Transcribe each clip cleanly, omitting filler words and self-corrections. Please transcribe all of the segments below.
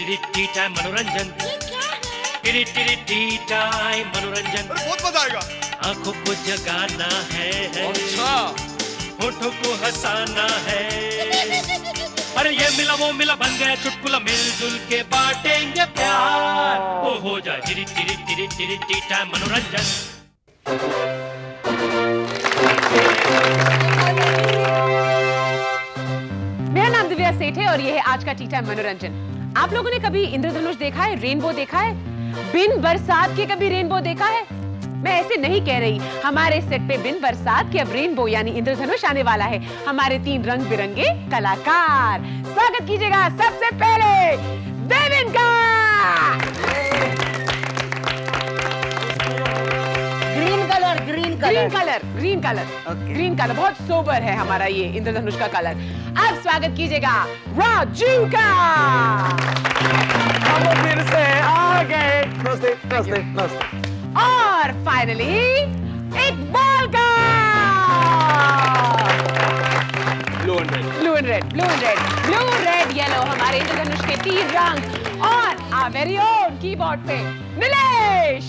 T time मनोरंजन, T time मनोरंजन। बहुत मजा आएगा। आंखों को जगाना है, अच्छा, होठों को हंसाना है। अरे ये मिला वो मिला बन गया चुटकुला, मिलजुल के बांटेंगे प्यार। वो हो जाए टी टाइम मनोरंजन। मेरा नाम दिव्या सेठ है और ये है आज का टी टाइम मनोरंजन। आप लोगों ने कभी इंद्रधनुष देखा है, रेनबो देखा है? बिन बरसात के कभी रेनबो देखा है? मैं ऐसे नहीं कह रही, हमारे सेट पे बिन बरसात के अब रेनबो यानी इंद्रधनुष आने वाला है। हमारे 3 रंग बिरंगे कलाकार, स्वागत कीजिएगा सबसे पहले देविन का। ग्रीन कलर बहुत सोबर है हमारा ये इंद्रधनुष का कलर। अब स्वागत कीजिएगा राजू का। हम फिर से आ गए। नमस्ते नमस्ते नमस्ते। और फाइनली इकबाल का। ब्लू रेड येलो हमारे इंद्रधनुष के 3 रंग। और आ वेरी ओन कीबोर्ड पे नीलेश।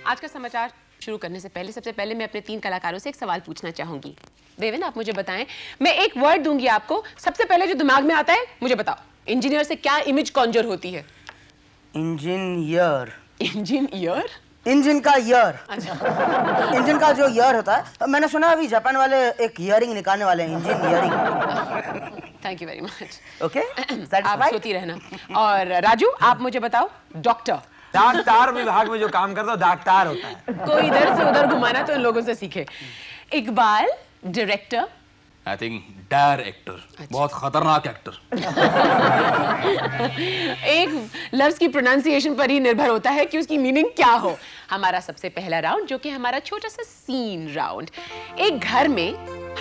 आज का समाचार शुरू करने से पहले सबसे पहले मैं अपने 3 कलाकारों से एक सवाल पूछना चाहूंगी। देवेन, आप मुझे बताएं, मैं एक वर्ड दूंगी आपको, सबसे पहले जो दिमाग में आता है मुझे बताओ। इंजीनियर से क्या इमेज कॉन्जर होती है? इंजीनियर। इंजीनियर? इंजन का ईयर। अच्छा। इंजन का जो ईयर होता है, मैंने सुना अभी जापान वाले एक ईयरिंग निकालने वाले हैं, engine earring. Thank you very much. Okay, आप सोती रहना। और राजू, आप मुझे बताओ, डॉक्टर। डॉक्टर विभाग में जो काम करता है डॉक्टर होता है। कोई इधर से उधर घुमाना तो इन लोगों से सीखे। Iqbal director. I think director. बहुत खतरनाक एक्टर। एक लफ्ज की प्रोनाउंसिएशन पर ही निर्भर होता है कि उसकी मीनिंग क्या हो। हमारा सबसे पहला राउंड, जो कि हमारा छोटा सा सीन राउंड। एक घर में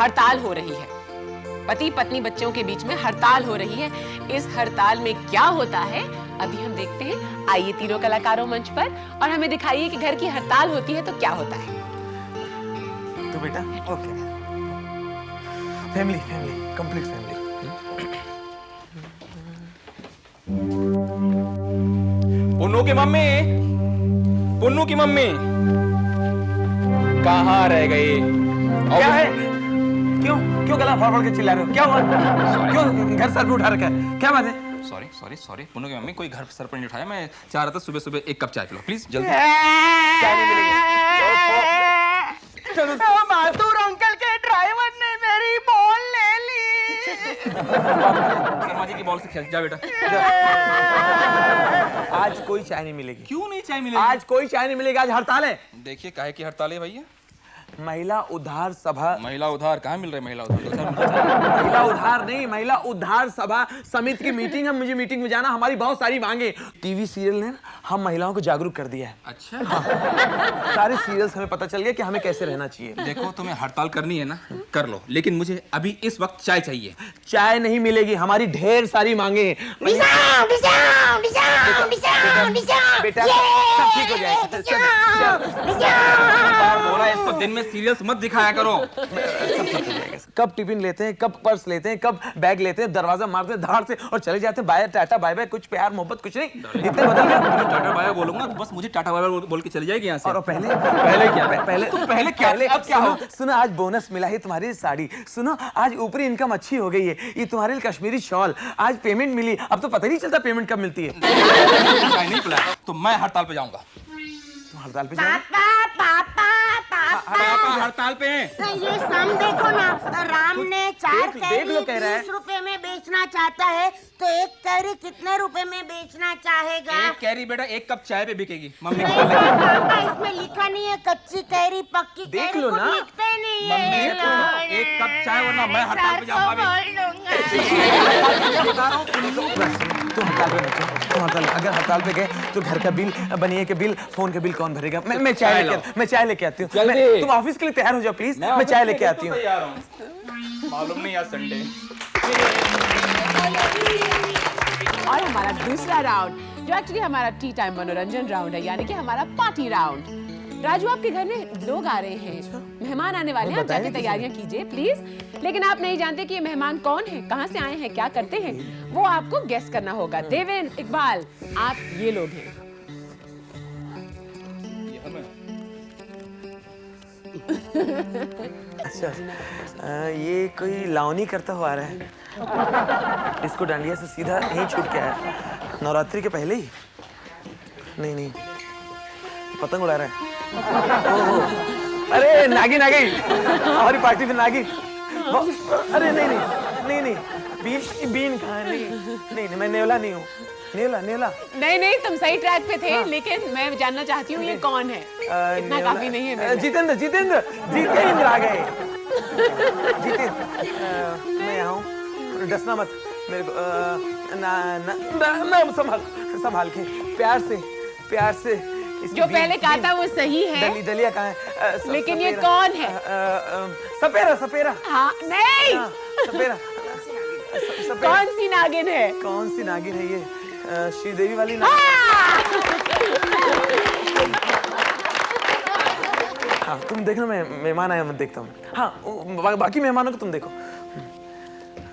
हड़ताल हो रही है, पति पत्नी बच्चों के बीच में हड़ताल हो रही है। इस हड़ताल में क्या होता है अभी हम देखते हैं। आइए तीनों कलाकारों मंच पर और हमें दिखाइए कि घर की हड़ताल होती है तो क्या होता है। तो बेटा okay, family complete family. Punnu की मम्मी कहाँ रह गई? क्या है? क्यों गला फाड़ के चिल्ला रहे हो? क्या हुआ? क्यों घर सर पे उठा रखा है? क्या बात है? सॉरी पुन्नू की मम्मी, कोई घर सर पर नहीं उठाया। मैं चाह रहा था सुबह सुबह 1 कप चाय पिलो प्लीज, जल्दी। क्या नहीं मिलेगा? माथुर अंकल के ड्राइवर ने मेरी बॉल ले ली। शर्मा जी की बॉल से खेल जा बेटा। आज कोई चाय नहीं मिलेगी। क्यों नहीं चाय मिलेगी? आज कोई चाय नहीं मिलेगी, आज हड़ताल है। देखिए काहे की हड़ताल है भैया? महिला उद्धार सभा। महिला उधार कहाँ मिल रहा है? महिला उधार महिला उद्धार नहीं, महिला उद्धार सभा समिति की मीटिंग है। मुझे मीटिंग में जाना, हमारी बहुत सारी मांगे। टीवी सीरियल ने हम महिलाओं को जागरूक कर दिया है। अच्छा। सारे सीरियल्स हमें पता चल गया कि हमें कैसे रहना चाहिए। देखो तुम्हें हड़ताल करनी है ना, कर लो, लेकिन मुझे अभी इस वक्त चाय चाहिए। चाय नहीं मिलेगी, हमारी ढेर सारी मांगे। बेटा सब ठीक हो जाएगा। बोला इसको दिन में सीरियल्स मत दिखाया करो। कब टिफिन लेते हैं, कब पर्स लेते हैं, कब बैग लेते हैं, दरवाजा मारते हैं धार से और चले जाते हैं। बाय टाटा बाय बाय, कुछ प्यार मोहब्बत कुछ नहीं, इतने बदल गया। टाटा बाय बोलूंगा तो बस मुझे टाटा बाय बोल के चली जाएगी यहाँ से। और पहले क्या? पहले क्या? अब क्या हो? सुनो आज बोनस मिला है तुम्हारी साड़ी। सुनो आज ऊपरी इनकम अच्छी हो गई है, ये तुम्हारे लिए कश्मीरी शॉल। आज पेमेंट मिली, अब तो पता ही नहीं चलता पेमेंट कब मिलती है। नहीं पिलाया तो मैं हड़ताल पे जाऊंगा। तुम हड़ताल पे जाओगे? हड़ताल पे हैं। ये सम देखो ना, राम ने 4 कैरी लो कह रहा है। 20 रुपए में बेचना चाहता है तो 1 कैरी कितने रुपए में बेचना चाहेगा? 1 कैरी बेटा 1 कप चाय पे बिकेगी। मम्मी नहीं पापा, इसमें लिखा नहीं है कच्ची कैरी पक्की देख कैरी, लो कुछ ना। लिखते नहीं मम्मी है। तो 1 कप चाय वरना मैं हड़ताल पे जाऊंगा। तुम हड़ताल पे बचो, तुम हड़ताल। अगर हड़ताल पे गए तो घर का बिल, बनिए के बिल, फोन के बिल कौन भरेगा? मैं चाय लेके आती हूँ। तुम ऑफिस के लिए तैयार हो जाओ प्लीज, मैं चाय लेके आती हूँ। मालूम नहीं आज संडे। और हमारा दूसरा राउंड, जो एक्चुअली हमारा टी टाइम मनोरंजन राउंड है, यानी कि हमारा पार्टी राउंड। राजू, आपके घर में लोग आ रहे हैं, मेहमान आने वाले हैं, आप जाके तैयारियां कीजिए प्लीज। लेकिन आप नहीं जानते कि ये मेहमान कौन है, कहाँ से आए हैं, क्या करते हैं, वो आपको गेस करना होगा। देवेन, इकबाल, आप ये लोग हैं। अच्छा, ये कोई लावनी करता हुआ आ रहा है। इसको डांडिया से सीधा यहीं छूट के आया, नवरात्रि के पहले ही। नहीं, पतंग उड़ा रहा है। ओहो, अरे नागिन आ गई हमारी पार्टी में, नागिन। अरे नहीं, बीन कहाँ? नहीं, मैं नेवला नहीं हूँ। नेवला नहीं, तुम सही ट्रैक पे थे, लेकिन मैं जानना चाहती हूँ ये कौन है। इतना काफी नहीं है मेरे लिए। जितेंद्र आ गए। मैं यहाँ हूँ, डसना मत मेरे को। संभाल के, प्यार से। जो पहले कहा था वो सही है। दलिया कहाँ है? लेकिन ये कौन है? सपेरा। हाँ, नहीं। सपेरा। कौन सी नागिन है? ये श्रीदेवी वाली ना? हाँ, तुम देखना, मैं मेहमान आया, मैं देखता हूँ। हाँ, बाकी मेहमानों को तुम देखो।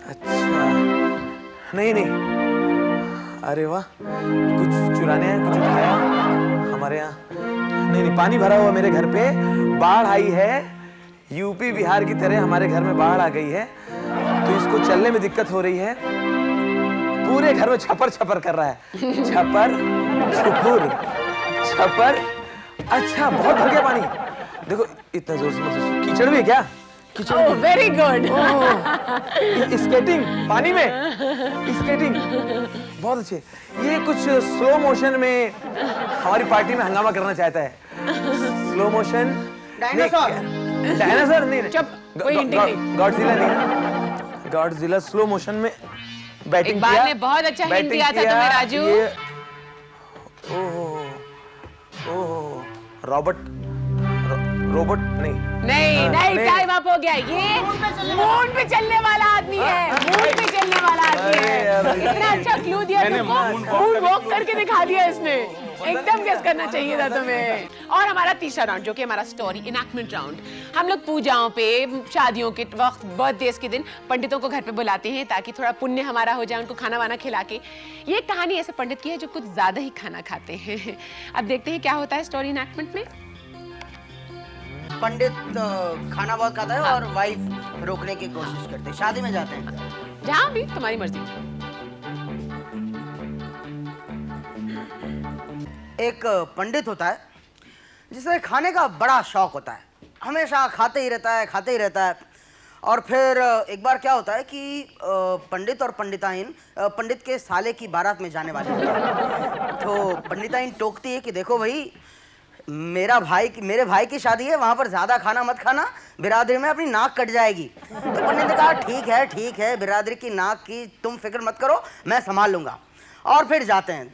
अच्छा, नहीं, अरे वाह, कुछ चुराने हैं, कुछ उठाया हमारे यहाँ। नहीं, पानी भरा हुआ मेरे घर पे, बाढ़ आई है, यूपी बिहार की तरह हमारे घर में बाढ़ आ गई है, तो इसको चलने में दिक्कत हो रही है। पूरे घर में छपर कर रहा है। छपर। अच्छा, बहुत भर गया पानी। देखो, इतना जोर से मत, कीचड़ भी है क्या? Very good. स्केटिंग पानी में, स्केटिंग बहुत अच्छे। ये कुछ स्लो मोशन में हमारी पार्टी में हंगामा करना चाहता है। Slow motion. डायनासोर नहीं। गॉडजिला नहीं, गॉडजिला स्लो मोशन में बैटिंग किया। ने बहुत अच्छा हिंट दिया था तुम्हें राजू। ओह, रोबोट नहीं, टाइम अप हो गया। ये मून पे चलने वाला आदमी है। इतना अच्छा क्लू दिया तुमको, मून वॉक करके दिखा दिया इसने। एकदम गेस करना चाहिए था तुम्हें। और हमारा तीसरा राउंड, जो कि हमारा स्टोरी इनैक्टमेंट राउंड। हम लोग पूजाओं पे, शादियों के वक्त, बर्थडेज के दिन पंडितों को घर पे बुलाते हैं ताकि थोड़ा पुण्य हमारा हो जाए, उनको खाना वाना खिला के। ये कहानी ऐसे पंडित की है जो कुछ ज्यादा ही खाना खाते हैं। अब देखते हैं क्या होता है स्टोरी इनैक्टमेंट में। पंडित खाना बहुत खाता है और वाइफ रोकने की कोशिश करते हैं। शादी में जाते हैं, जहाँ भी तुम्हारी मर्जी। एक पंडित होता है जिसे खाने का बड़ा शौक होता है, हमेशा खाते ही रहता है। और फिर एक बार क्या होता है कि पंडित और पंडिताइन पंडित के साले की बारात में जाने वाले होते हैं। तो पंडिताइन टोकती है कि देखो भाई, मेरे भाई की शादी है, वहां पर ज्यादा खाना मत खाना, बिरादरी में अपनी नाक कट जाएगी। तो पंडित ने कहा ठीक है, बिरादरी की नाक की तुम फिक्र मत करो, मैं संभाल लूंगा। और फिर जाते हैं,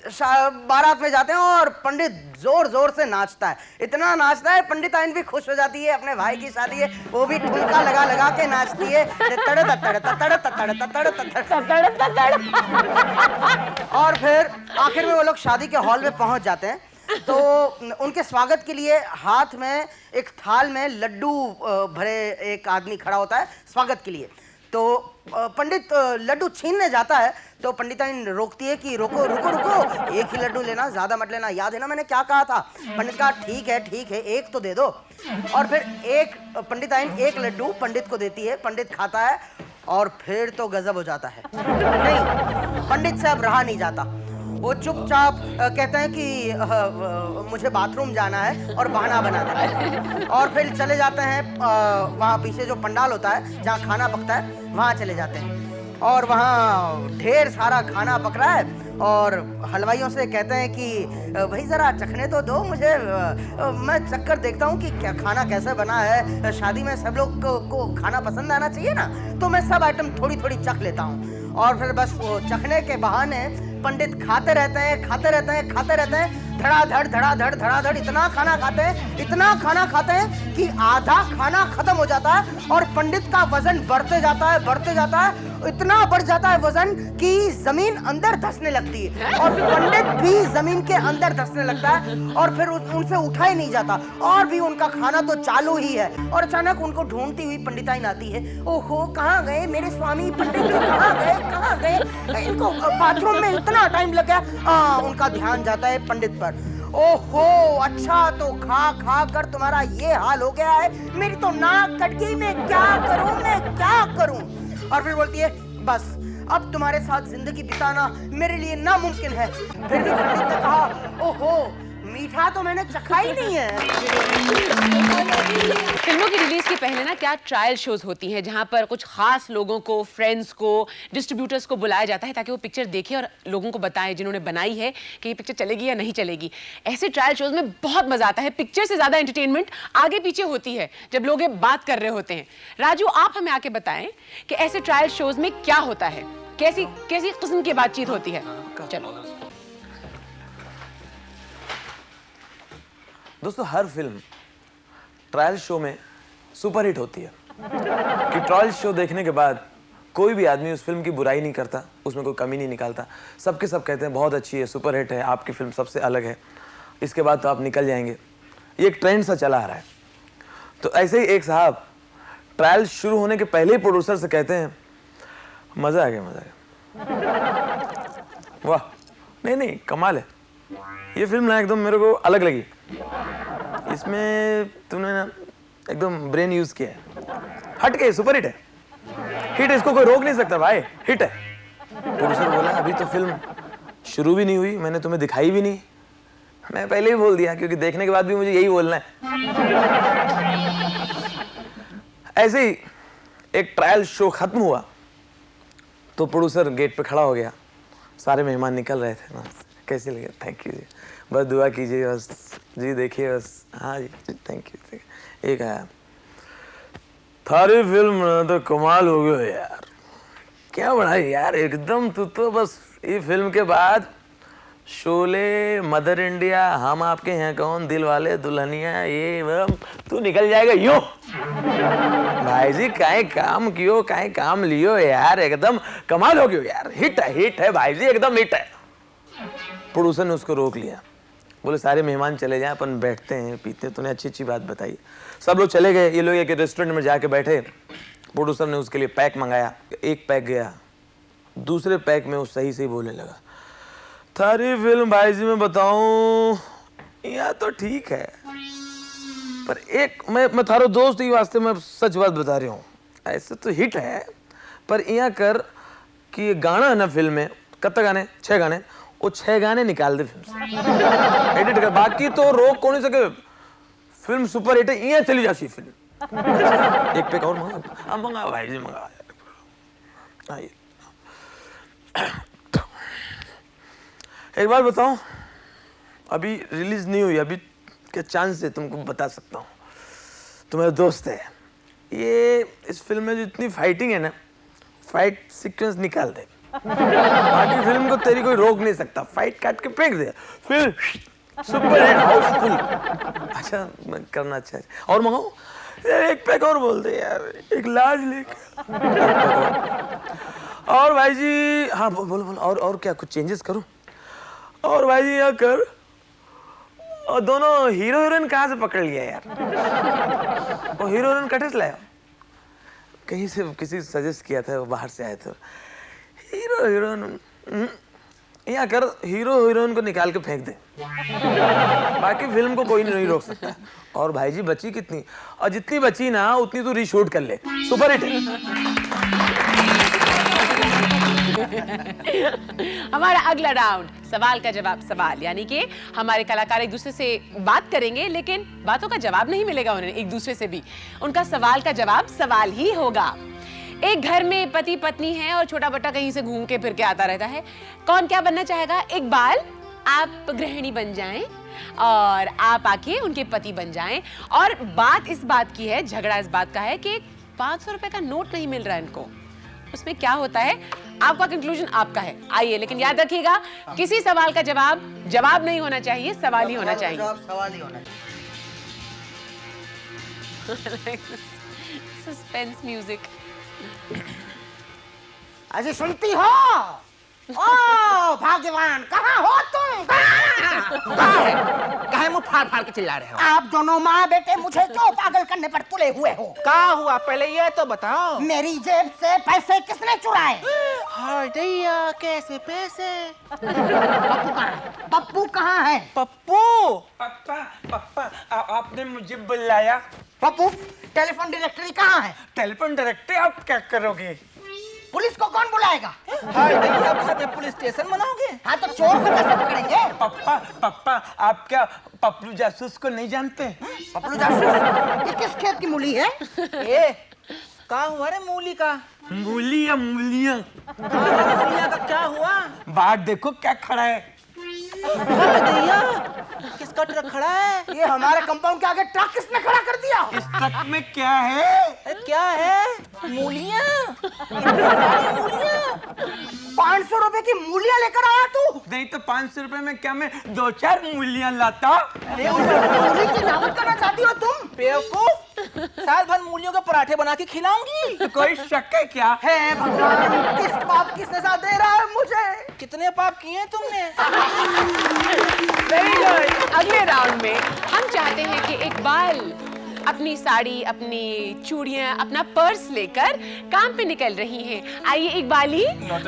बारात में जाते हैं और पंडित जोर जोर से नाचता है। इतना नाचता है, पंडिताइन भी खुश हो जाती है, अपने भाई की शादी है, वो भी ठुमका लगा के नाचती है। और फिर आखिर में वो लोग शादी के हॉल में पहुंच जाते हैं। तो उनके स्वागत के लिए हाथ में एक थाल में लड्डू भरे एक आदमी खड़ा होता है स्वागत के लिए। तो पंडित लड्डू छीनने जाता है, तो पंडिताइन रोकती है कि रुको, एक ही लड्डू लेना, ज्यादा मत लेना, याद है ना मैंने क्या कहा था? पंडित कहा ठीक है, एक तो दे दो। और फिर पंडिताइन एक लड्डू पंडित को देती है, पंडित खाता है और फिर तो गजब हो जाता है। नहीं, पंडित से अब रहा नहीं जाता। वो चुपचाप कहते हैं कि मुझे बाथरूम जाना है और बहाना बना देते हैं। और फिर चले जाते हैं वहाँ पीछे जो पंडाल होता है जहाँ खाना पकता है, वहाँ चले जाते हैं। और वहाँ ढेर सारा खाना पक रहा है और हलवाइयों से कहते हैं कि भाई ज़रा चखने तो दो मुझे, मैं चखकर देखता हूँ कि क्या खाना कैसे बना है। शादी में सब लोग को खाना पसंद आना चाहिए ना, तो मैं सब आइटम थोड़ी चख लेता हूँ। और फिर बस वो चखने के बहाने पंडित खाते रहते हैं, धड़ाधड़ इतना खाना खाते हैं कि आधा खाना खत्म हो जाता है और पंडित का वजन बढ़ते जाता है इतना बढ़ जाता है वजन कि जमीन अंदर धंसने लगती है और पंडित भी जमीन के अंदर धंसने लगता है और फिर उनसे उठा ही नहीं जाता और भी उनका खाना तो चालू ही है। और अचानक उनको ढूंढती हुई पंडिताइन आती है। ओहो, कहाँ गए मेरे स्वामी पंडित जी, कहाँ गए? इनको बाथरूम में इतना टाइम लग गया। उनका ध्यान जाता है पंडित पर। ओहो, अच्छा तो खा खा कर तुम्हारा ये हाल हो गया है, मेरी तो नाक कट गई, मैं क्या करूं? और फिर बोलती है बस अब तुम्हारे साथ जिंदगी बिताना मेरे लिए नामुमकिन है। फिर भी पंडित ने कहा ओहो, मीठा तो मैंने चखा ही नहीं है। फिल्मों की रिलीज के पहले ना क्या ट्रायल शोज होती हैं जहां पर कुछ खास लोगों को, फ्रेंड्स को, डिस्ट्रीब्यूटर्स को बुलाया जाता है ताकि वो पिक्चर देखें और लोगों को बताएं जिन्होंने बनाई है कि ये पिक्चर चलेगी या नहीं चलेगी। ऐसे ट्रायल शोज में बहुत मजा आता है। पिक्चर से ज्यादा एंटरटेनमेंट आगे पीछे होती है जब लोग ये बात कर रहे होते हैं। राजू, आप हमें आके बताएं कि ऐसे ट्रायल शोज में क्या होता है, कैसी किस्म की बातचीत होती है। चलो दोस्तों, हर फिल्म ट्रायल शो में सुपरहिट होती है कि ट्रायल शो देखने के बाद कोई भी आदमी उस फिल्म की बुराई नहीं करता, उसमें कोई कमी नहीं निकालता। सबके सब कहते हैं बहुत अच्छी है, सुपरहिट है, आपकी फिल्म सबसे अलग है, इसके बाद तो आप निकल जाएंगे। ये एक ट्रेंड सा चला आ रहा है। तो ऐसे ही एक साहब ट्रायल शुरू होने के पहले ही प्रोड्यूसर से कहते हैं मज़ा आ गया। वाह, नहीं कमाल है, ये फिल्म ना एकदम मेरे को अलग लगी, इसमें तुमने ना एकदम ब्रेन यूज किया है, हट के सुपर हिट है, हिट है, इसको कोई रोक नहीं सकता भाई, हिट है। प्रोड्यूसर बोला अभी तो फिल्म शुरू भी नहीं हुई, मैंने तुम्हें दिखाई भी नहीं। मैं पहले ही बोल दिया क्योंकि देखने के बाद भी मुझे यही बोलना है। ऐसे ही एक ट्रायल शो खत्म हुआ तो प्रोड्यूसर गेट पे खड़ा हो गया, सारे मेहमान निकल रहे थे ना, कैसे लगे? थैंक यू जी, बस दुआ कीजिए, बस जी देखिए, बस हाँ जी थैंक यू। एक आया, थारी फिल्म तो कमाल हो गया यार, क्या बनाई यार एकदम, तू तो बस ये फिल्म के बाद शोले, मदर इंडिया, हम आपके हैं कौन, दिल वाले दुल्हनिया, ये वो तू निकल जाएगा यूं। भाई जी काहे काम कियो, काहे काम लियो यार, एकदम कमाल हो गयो यार, हिट है भाई जी, एकदम हिट है। प्रोड्यूसर ने उसको रोक लिया, बोले सारे मेहमान चले जाएं, अपन बैठते हैं पीते हैं, तूने अच्छी बात बताई। सब लोग चले गए, ये लोग एक रेस्टोरेंट में जाके बैठे। प्रोड्यूसर ने उसके लिए पैक मंगाया, एक पैक गया, दूसरे पैक में वो सही से बोलने लगा, थारी फिल्म भाई जी मैं बताऊं यह तो ठीक है, पर एक मैं थारो दोस्त ही वास्ते मैं सच बात बता रही हूँ, ऐसे तो हिट है, पर यहाँ कर कि ये गाना है ना फिल्म में, कितने गाने, 6 गाने, वो 6 गाने निकाल दे फिल्म से, एडिट कर, बाकी तो रोक कौन नहीं सके, फिल्म सुपर हिट है, यहाँ चली जाती फिल्म। एक पैक और मंगा भाई जी, मंगा। एक बार बताऊं, अभी रिलीज नहीं हुई, अभी के चांस है, तुमको बता सकता हूँ, तुम्हारा दोस्त है ये, इस फिल्म में जो इतनी फाइटिंग है ना, फाइट सीक्वेंस निकाल दे, बाकी फिल्म को तेरी कोई रोक नहीं सकता, फाइट काट के फेंक दे, फिर सुपर हिट हाउसफुल। अच्छा करना अच्छा है, और मंगाओ यार, एक पैक और बोल दे यार, एक लार्ज लेके, और भाई जी हाँ बोलो और क्या कुछ चेंजेस करूं, और भाई जी यहाँ कर, और दोनों हीरो हीरोइन कहाँ से पकड़ लिया यार, वो हीरो हीरोइन कटे से लाया, कहीं से किसी सजेस्ट किया था, वो बाहर से आए थे, हीरो हीरोइन यहाँ कर, हीरो हीरोइन को निकाल के फेंक दे, बाकी फिल्म को कोई नहीं रोक सकता। और भाई जी बची कितनी, और जितनी बची ना उतनी तू रीशूट कर ले, सुपर हिट है। हमारा अगला राउंड सवाल का जवाब सवाल, यानी कि हमारे कलाकार एक दूसरे से बात करेंगे, लेकिन बातों का जवाब नहीं मिलेगा उन्हें एक दूसरे से भी, उनका सवाल का जवाब सवाल ही होगा। एक घर में पति पत्नी है और छोटा बट्टा कहीं से घूम के फिर के आता रहता है, कौन क्या बनना चाहेगा? एक बाल आप गृहिणी बन जाएं और आप आके उनके पति बन जाएं, और बात इस बात की है, झगड़ा इस बात का है कि 500 रुपए का नोट नहीं मिल रहा है इनको, उसमें क्या होता है? आपका कंक्लूजन आपका है। आइए, लेकिन याद रखिएगा किसी सवाल का जवाब नहीं होना चाहिए, सवाल ही होना चाहिए। सवाल ही होना चाहिए। Suspense music. अजी सुनती हो? ओ भाग्यवान, कहाँ हो तुम? काहे मुंह फाड़ फाड़ के चिल्ला रहे हो? आप दोनों माँ बेटे मुझे क्यों पागल करने पर तुले हुए हो? का हुआ पहले ये तो बताओ। मेरी जेब से पैसे किसने चुराए? हाय दैया, कैसे पैसे? पप्पू कहाँ है? पप्पू कहाँ है? पप्पू पापा पापा आपने मुझे बुलाया। पप्पू, टेलीफोन डायरेक्टरी कहाँ है? टेलीफोन डायरेक्टरी आप क्या करोगे? पुलिस को कौन बुलाएगा? हाय दैया, घर में पुलिस स्टेशन बनाओगे? हाँ तो चोर को कैसे पकड़ेंगे? पापा पापा आप क्या पपलू जासूस को नहीं जानते? पप्पू जासूस? ये किस खेत की मूली है? ए, का हुआ रे मूली का? मूलियाँ मूलियाँ। मूलिया का क्या हुआ? बाहर देखो क्या खड़ा है। हाय दैया, किसका ट्रक खड़ा है? ये हमारे कंपाउंड के आगे ट्रक किसने खड़ा कर दिया? इस ट्रक में क्या है? क्या है? मूलियाँ। 500 रुपए की मूलियाँ लेकर आया तू? नहीं तो 500 रुपए में क्या मैं 2-4 मूलियाँ लाता? अरे मूली की दावत करना चाहती हो तुम? बेवकूफ, साल भर मूलियों के पराठे बना के खिलाऊंगी। तो कोई शक है क्या? हे भगवान, किस पाप की सजा दे रहा है मुझे? कितने पाप किए हैं तुमने? Very good. अगले राउंड में हम चाहते हैं कि इकबाल अपनी साड़ी, अपनी चूड़ियां, अपना पर्स लेकर काम पे निकल रही हैं। आइए इकबाली,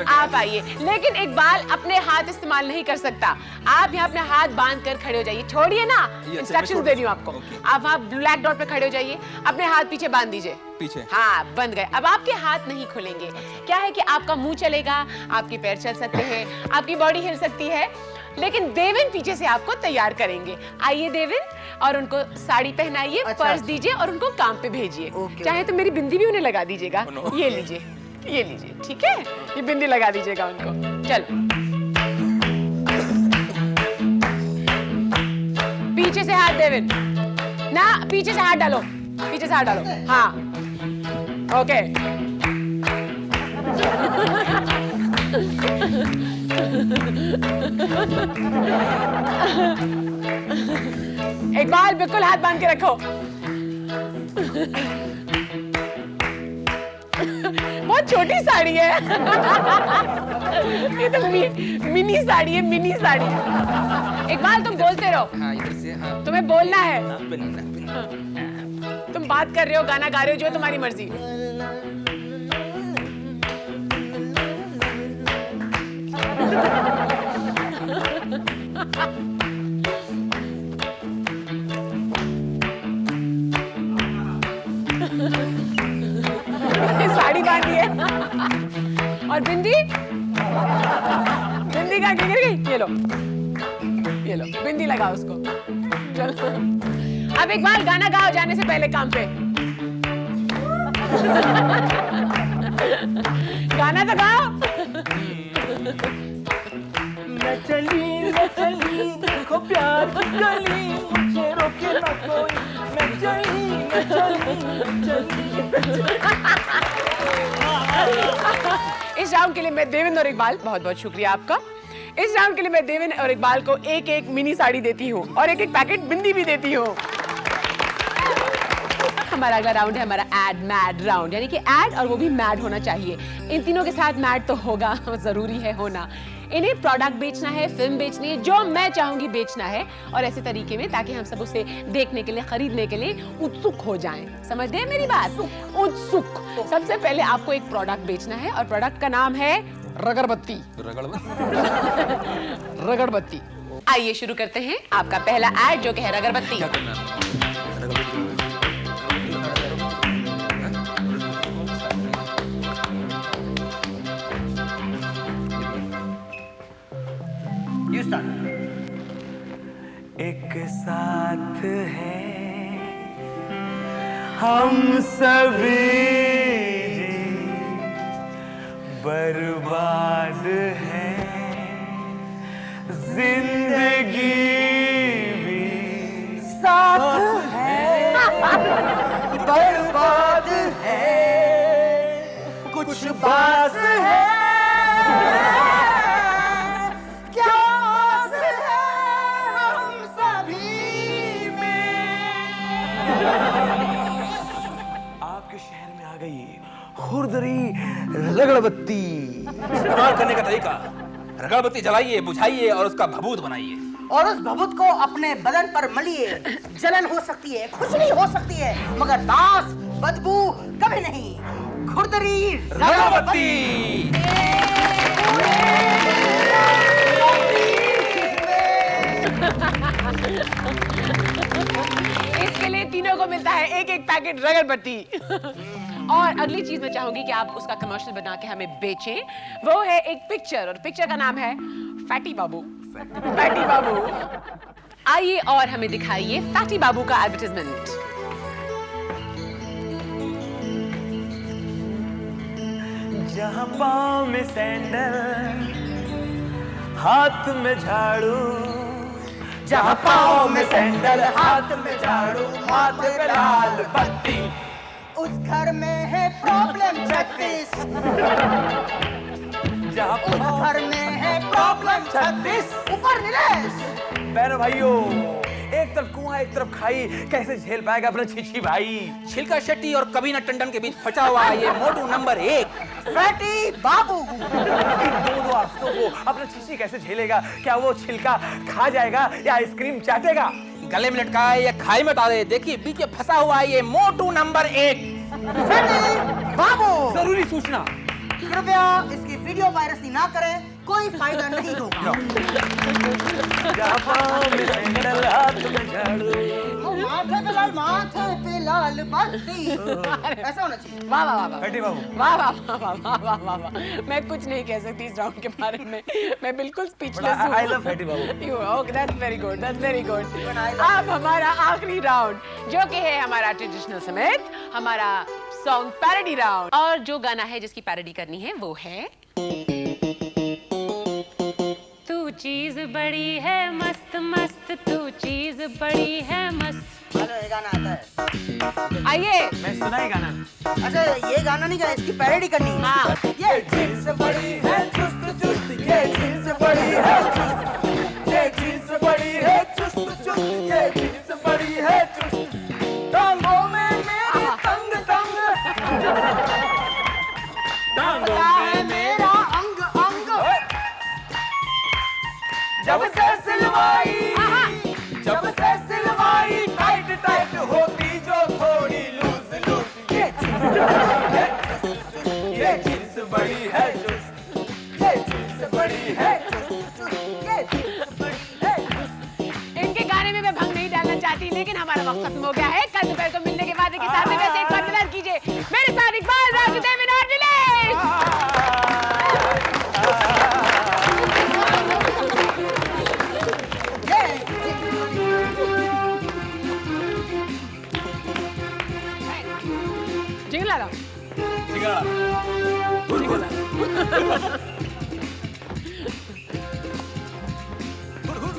आप आइए। लेकिन इकबाल अपने हाथ इस्तेमाल नहीं कर सकता। आप यहाँ अपने हाथ बांध कर खड़े हो जाइए। छोड़िए ना, इंस्ट्रक्शंस दे रही हूँ आपको। आप वहाँ ब्लैक डॉट पे खड़े हो जाइए, अपने हाथ पीछे बांध दीजिए। पीछे? हाँ, बंद गए। अब आपके हाथ नहीं खुलेंगे। क्या है कि आपका मुंह चलेगा, आपके पैर चल सकते हैं, आपकी बॉडी हिल सकती है, लेकिन देविन पीछे से आपको तैयार करेंगे। आइए देविन, और उनको साड़ी पहनाइए, पर्स दीजिए और उनको काम पे भेजिए। चाहे तो मेरी बिंदी भी उन्हें लगा दीजिएगा। ये लीजिए, ये लीजिए, ठीक है? ये बिंदी लगा दीजिएगा उनको। चलो, पीछे से हाथ देविन, ना पीछे से हाथ डालो, पीछे से हाथ डालो। हाँ, ओके। इकबाल बिल्कुल हाथ बांध के रखो। बहुत छोटी साड़ी है। ये तो मिनी साड़ी है, मिनी साड़ी। इकबाल तुम बोलते रहो। हाँ, इधर से। हाँ, तुम्हें बोलना है। बिल्कुल। तुम बात कर रहे हो, गाना गा रहे हो, जो तुम्हारी मर्जी। साड़ी बांधी है और बिंदी, बिंदी का गिर गई। ये लो, ये लो, बिंदी लगाओ उसको। चलो, अब एक बार गाना गाओ जाने से पहले काम पे। गाना तो गाओ। मैं चली देखो प्यार की गली, मुझे रोके ना कोई। मैं चली इस राउंड के लिए मैं देविन और इकबाल, बहुत बहुत शुक्रिया आपका। इस राउंड के लिए मैं देविन और इकबाल को एक एक मिनी साड़ी देती हूँ और एक एक पैकेट बिंदी भी देती हूँ। हमारा अगला राउंड है हमारा एड मैड राउंड, यानी कि एड और वो भी मैड होना चाहिए। इन तीनों के साथ मैड तो होगा, जरूरी है होना। इन्हें प्रोडक्ट बेचना है, फिल्म बेचनी है, जो मैं चाहूंगी बेचना है, और ऐसे तरीके में ताकि हम सब उसे देखने के लिए, खरीदने के लिए उत्सुक हो जाएं। समझ गए मेरी बात? उत्सुक। सबसे पहले आपको एक प्रोडक्ट बेचना है और प्रोडक्ट का नाम है रगड़बत्ती। रगड़बत्ती। आइए शुरू करते हैं आपका पहला एड, जो कि है रगड़बत्ती। क्या करना है? एक साथ है हम सभी, बर्बाद है जिंदगी भी साथ है, बर्बाद है कुछ बास है, क्या बास है हम सभी में। आपके शहर में आ गई खुरदरी रगड़बत्ती। इस्तेमाल करने का तरीका, रगड़बत्ती जलाइए, बुझाइए और उसका भभूत बनाइए। और उस भभूत को अपने बदन पर मलिए। जलन हो सकती है, खुजली हो सकती है, मगर दास बदबू कभी नहीं। खुरदरी रगड़बत्ती। इसके लिए तीनों को मिलता है एक एक पैकेट रगड़बत्ती। और अगली चीज मैं चाहूंगी कि आप उसका कमर्शियल बना के हमें बेचें। वो है एक पिक्चर, और पिक्चर का नाम है फैटी बाबू। फैटी बाबू, आइए और हमें दिखाइए फैटी बाबू का एडवर्टाइजमेंट। जहाँ पाँव में सैंडल, हाथ में झाड़ू, जहाँ पाँव में सैंडल, हाथ में झाड़ू, माथे पे लाल बत्ती, उस घर में है प्रॉब्लम 36। जहाँ उस घर में है प्रॉब्लम 36। ऊपर नीलेश। बहनों भाइयों, एक तरफ कुआं एक तरफ खाई, कैसे झेल पाएगा अपना छिछी भाई। छिलका शेट्टी और कबीना टंडन के बीच फंसा हुआ है ये मोटू नंबर 1 फैटी बाबू। इन दो हफ्तों को अपना छिछी कैसे झेलेगा? क्या वो छिलका खा जाएगा या आइसक्रीम चाटेगा? गले में लटका है या खाई में डाले, देखिए बीच में फंसा हुआ है ये मोटू नंबर 1। फैटी बाबू। जरूरी सूचना, कृपया इसकी वीडियो वायरसी ना करें, कोई फायदा नहीं होगा। जहाँ पाँव में सैंडल, हाथ में झाड़ू, माथे पे लाल बत्ती। ऐसा होना चाहिए। वाह वाह वाह फैटी बाबू। वाह वाह वाह वाह वाह वाह वाह वाह। मैं कुछ नहीं कह सकती इस राउंड के बारे में, मैं बिल्कुल स्पीचलेस हूँ। I love fatty Babu. Okay, that's very good, that's very good. अब हमारा आखिरी राउंड, जो कि है हमारा ट्रेडिशनल समेत हमारा सॉन्ग पैरोडी राउंड। और जो गाना है जिसकी पैरोडी करनी है वो है तू चीज बड़ी है मस्त मस्त, तू चीज बड़ी है मस्त। हेलो, ये गाना आता है। आइए। मैं सुना ही गाना। अच्छा, ये गाना नहीं गाया, इसकी पैरोडी करनी है। हाँ। ये जीन्स बड़ी है चुस्त चुस्त, ये जीन्स बड़ी है चुस्त, ये जीन्स बड़ी है चुस्त चुस्त, ये जीन्स बड़ी है चुस्त, टांगों में मेरे तंग तंग, टांगों है मेरा अंग अंग। जब से सिलवाई, जब से सिलवाई, टाइट टाइट होती जो थोड़ी लूज लूज, ये जीन्स बड़ी है चुस्त, ये जीन्स बड़ी है चुस्त, ये जीन्स बड़ी है चुस्त। इनके गाने में मैं भंग नहीं डालना चाहती, लेकिन हमारा वक्त खत्म हो गया है। कल दोपहर को मिलने के वादे के साथ में वैसे एक बार इंतजार कीजिए मेरे साथ इकबाल, राजू, देविन और नीलेश। जिंगल ला लो।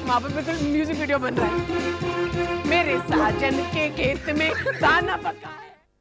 वहाँ पर बिल्कुल म्यूजिक वीडियो बन रहा है। मेरे साजन के खेत में दाना पका।